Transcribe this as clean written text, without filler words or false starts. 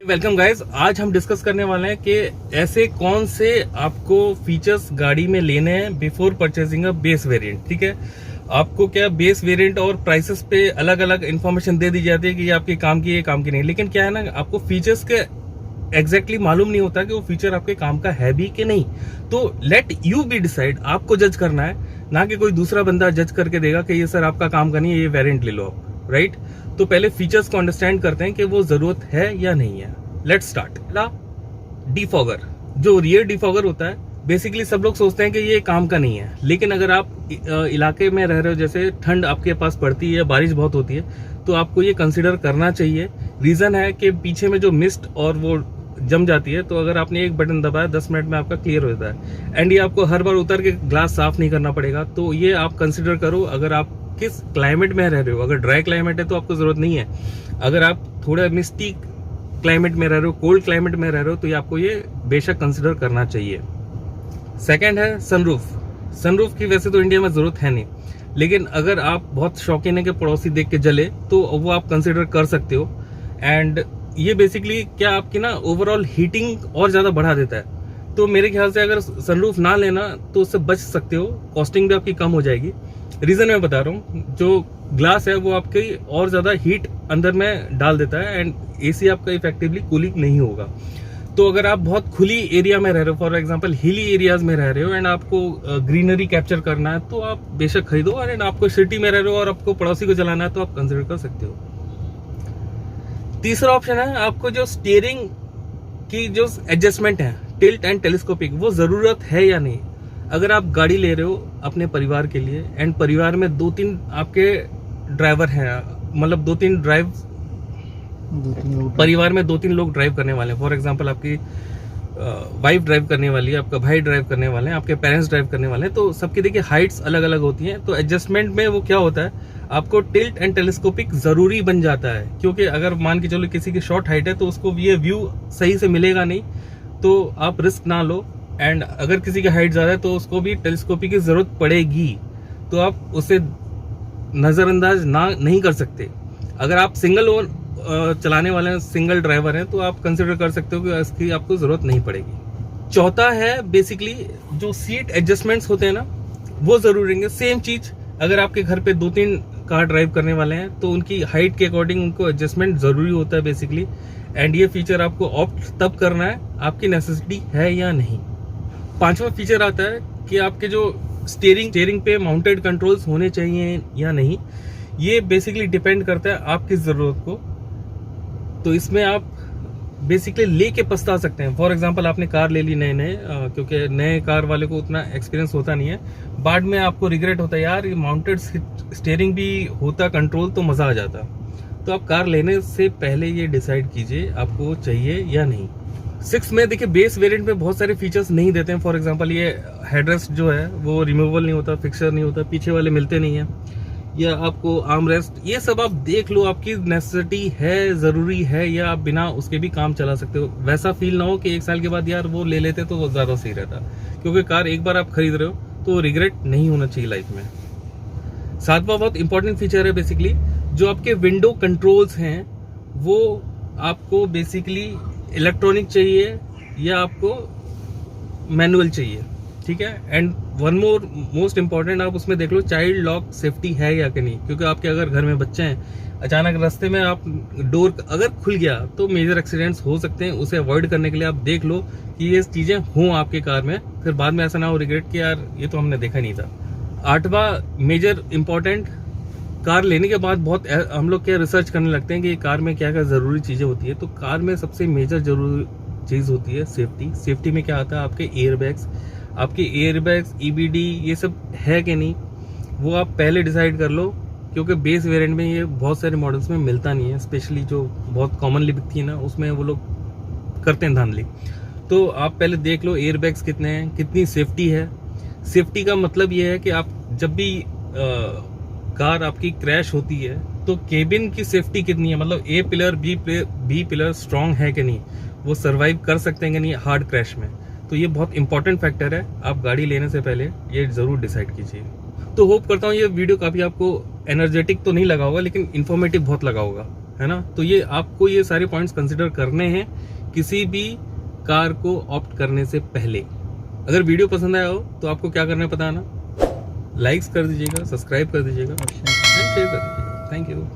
Welcome guys. आज हम discuss करने वाले हैं कि ऐसे कौन से आपको फीचर्स गाड़ी में लेने हैं before purchasing a base variant. ठीक है, आपको क्या बेस वेरिएंट और प्राइसेस पे अलग अलग इन्फॉर्मेशन दे दी जाती है कि ये आपके काम की, ये काम की नहीं। लेकिन क्या है ना, आपको फीचर्स के एग्जैक्टली मालूम नहीं होता कि वो फीचर आपके काम का है भी कि नहीं। तो लेट यू बी डिसाइड, आपको जज करना है, ना कि कोई दूसरा बंदा जज करके देगा कि ये सर आपका काम का नहीं है, ये वेरिएंट ले लो आप। राइट, तो पहले फीचर्स को अंडरस्टैंड करते हैं कि वो जरूरत है या नहीं है। Let's start. डिफॉगर, जो रियर डिफॉगर होता है, बेसिकली सब लोग सोचते हैं कि ये काम का नहीं है। लेकिन अगर आप इलाके में रह रहे हो, जैसे ठंड आपके पास पड़ती है, बारिश बहुत होती है, तो आपको ये कंसिडर करना चाहिए। रीजन है कि पीछे में जो मिस्ट और वो जम जाती है, तो अगर आपने एक बटन दबाया 10 मिनट में आपका क्लियर हो जाता है। एंड ये आपको हर बार उतर के ग्लास साफ नहीं करना पड़ेगा। तो ये आप कंसिडर करो। अगर आप किस क्लाइमेट में रह रहे हो, अगर ड्राई क्लाइमेट है तो आपको जरूरत नहीं है। अगर आप थोड़ा मिस्टी क्लाइमेट में रह रहे हो, कोल्ड क्लाइमेट में रह रहे हो, तो ये आपको ये बेशक कंसिडर करना चाहिए। सेकंड है सनरूफ। सनरूफ की वैसे तो इंडिया में जरूरत है नहीं, लेकिन अगर आप बहुत शौकीन है कि पड़ोसी देख के जले, तो वो आप कंसिडर कर सकते हो। एंड ये बेसिकली क्या आपकी ना ओवरऑल हीटिंग और ज्यादा बढ़ा देता है। तो मेरे ख्याल से अगर सनरूफ ना लेना तो उससे बच सकते हो, कॉस्टिंग भी आपकी कम हो जाएगी। रीजन मैं बता रहा हूँ, जो ग्लास है वो आपकी और ज्यादा हीट अंदर में डाल देता है एंड एसी आपका इफेक्टिवली कूलिंग नहीं होगा। तो अगर आप बहुत खुली एरिया में रह रहे हो, फॉर एग्जांपल हिली एरियाज में रह रहे हो एंड आपको ग्रीनरी कैप्चर करना है, तो आप बेशक खरीदो। एंड आपको सिटी में रह रहे हो और आपको पड़ोसी को जलाना है, तो आप कंसिडर कर सकते हो। तीसरा ऑप्शन है, आपको जो स्टीयरिंग की जो एडजस्टमेंट है, टिल्ट एंड टेलीस्कोपिक, वो जरूरत है या नहीं। अगर आप गाड़ी ले रहे हो अपने परिवार के लिए एंड परिवार में 2-3 आपके ड्राइवर हैं, मतलब 2-3 परिवार में 2-3 लोग ड्राइव करने वाले हैं। फॉर एग्जांपल आपकी वाइफ ड्राइव करने वाली है, आपका भाई ड्राइव करने वाले हैं, आपके पेरेंट्स ड्राइव करने वाले हैं, तो सबकी देखिए हाइट्स अलग अलग होती हैं। तो एडजस्टमेंट में वो क्या होता है, आपको टिल्ट एंड टेलीस्कोपिक जरूरी बन जाता है। क्योंकि अगर मान के चलो किसी की शॉर्ट हाइट है तो उसको ये व्यू सही से मिलेगा नहीं, तो आप रिस्क ना लो। एंड अगर किसी की हाइट ज्यादा है तो उसको भी टेलीस्कोपिक की जरूरत पड़ेगी, तो आप उसे नजरअंदाज नहीं कर सकते। अगर आप सिंगल चलाने वाले हैं, सिंगल ड्राइवर हैं, तो आप कंसिडर कर सकते हो कि इसकी आपको जरूरत नहीं पड़ेगी। चौथा है बेसिकली जो सीट एडजस्टमेंट्स होते हैं ना, वो जरूरी रहेंगे। सेम चीज अगर आपके घर पे 2-3 कार ड्राइव करने वाले हैं, तो उनकी हाइट के अकॉर्डिंग उनको एडजस्टमेंट जरूरी होता है बेसिकली। एंड ये फीचर आपको ऑप्ट तब करना है आपकी नेसेसिटी है या नहीं। पांचवा फीचर आता है कि आपके जो स्टीयरिंग पे माउंटेड कंट्रोल्स होने चाहिए या नहीं। ये बेसिकली डिपेंड करता है आपकी जरूरत को। तो इसमें आप बेसिकली लेके पछता सकते हैं। फॉर एग्जांपल आपने कार ले ली नए क्योंकि नए कार वाले को उतना एक्सपीरियंस होता नहीं है, बाद में आपको रिग्रेट होता है, यार ये माउंटेड स्टीयरिंग भी होता कंट्रोल तो मजा आ जाता। तो आप कार लेने से पहले ये डिसाइड कीजिए आपको चाहिए या नहीं। 6 में देखिए बेस वेरिएंट में बहुत सारे फीचर्स नहीं देते हैं। फॉर एग्जांपल ये हेडरेस्ट जो है वो रिमूवेबल नहीं होता, फिक्सर नहीं होता, पीछे वाले मिलते नहीं है, या आपको आर्म रेस्ट, ये सब आप देख लो आपकी नेसेसिटी है, जरूरी है, या आप बिना उसके भी काम चला सकते हो। वैसा फील ना हो कि 1 साल के बाद यार वो ले लेते तो वो ज्यादा सही रहता, क्योंकि कार एक बार आप खरीद रहे हो तो रिग्रेट नहीं होना चाहिए लाइफ में। 7वां बहुत इंपॉर्टेंट फीचर है बेसिकली, जो आपके विंडो कंट्रोल्स हैं वो आपको बेसिकली इलेक्ट्रॉनिक चाहिए या आपको मैनुअल चाहिए। ठीक है, and one more most important, आप उसमें देख लो चाइल्ड लॉक सेफ्टी है या कि नहीं। क्योंकि आपके अगर घर में बच्चे हैं, अचानक रास्ते में आप डोर अगर खुल गया तो मेजर एक्सीडेंट्स हो सकते हैं। उसे अवॉइड करने के लिए आप देख लो कि ये चीजें हों आपके कार में, फिर बाद में ऐसा ना हो रिग्रेट कि यार ये तो हमने देखा नहीं था। 8वां मेजर इंपॉर्टेंट, कार लेने के बाद बहुत हम लोग क्या रिसर्च करने लगते हैं कि कार में क्या क्या जरूरी चीजें होती है। तो कार में सबसे मेजर जरूरी चीज होती है सेफ्टी। सेफ्टी में क्या आता है, आपके एयरबैग्स, आपके एयरबैग्स, ईबीडी, ये सब है कि नहीं, वो आप पहले डिसाइड कर लो। क्योंकि बेस वेरिएंट में ये बहुत सारे मॉडल्स में मिलता नहीं है, स्पेशली जो बहुत कॉमनली बिकती है ना, उसमें वो लोग करते हैं धांधली। तो आप पहले देख लो एयरबैग्स कितने हैं, कितनी सेफ्टी है। सेफ्टी का मतलब ये है कि आप जब भी कार आपकी क्रैश होती है तो केबिन की सेफ्टी कितनी है, मतलब ए पिलर बी पिलर स्ट्रांग है कि नहीं, वो सर्वाइव कर सकते हैं कि नहीं हार्ड क्रैश में। तो ये बहुत इंपॉर्टेंट फैक्टर है, आप गाड़ी लेने से पहले ये जरूर डिसाइड कीजिए। तो होप करता हूँ ये वीडियो काफी आपको एनर्जेटिक तो नहीं लगा होगा, लेकिन इन्फॉर्मेटिव बहुत लगा होगा। है ना। तो ये आपको ये सारे पॉइंट्स कंसिडर करने हैं किसी भी कार को ऑप्ट करने से पहले। अगर वीडियो पसंद आया हो तो आपको क्या करना है पता है ना, लाइक्स कर दीजिएगा, सब्सक्राइब कर दीजिएगा और शेयर कर दीजिएगा। Thank you.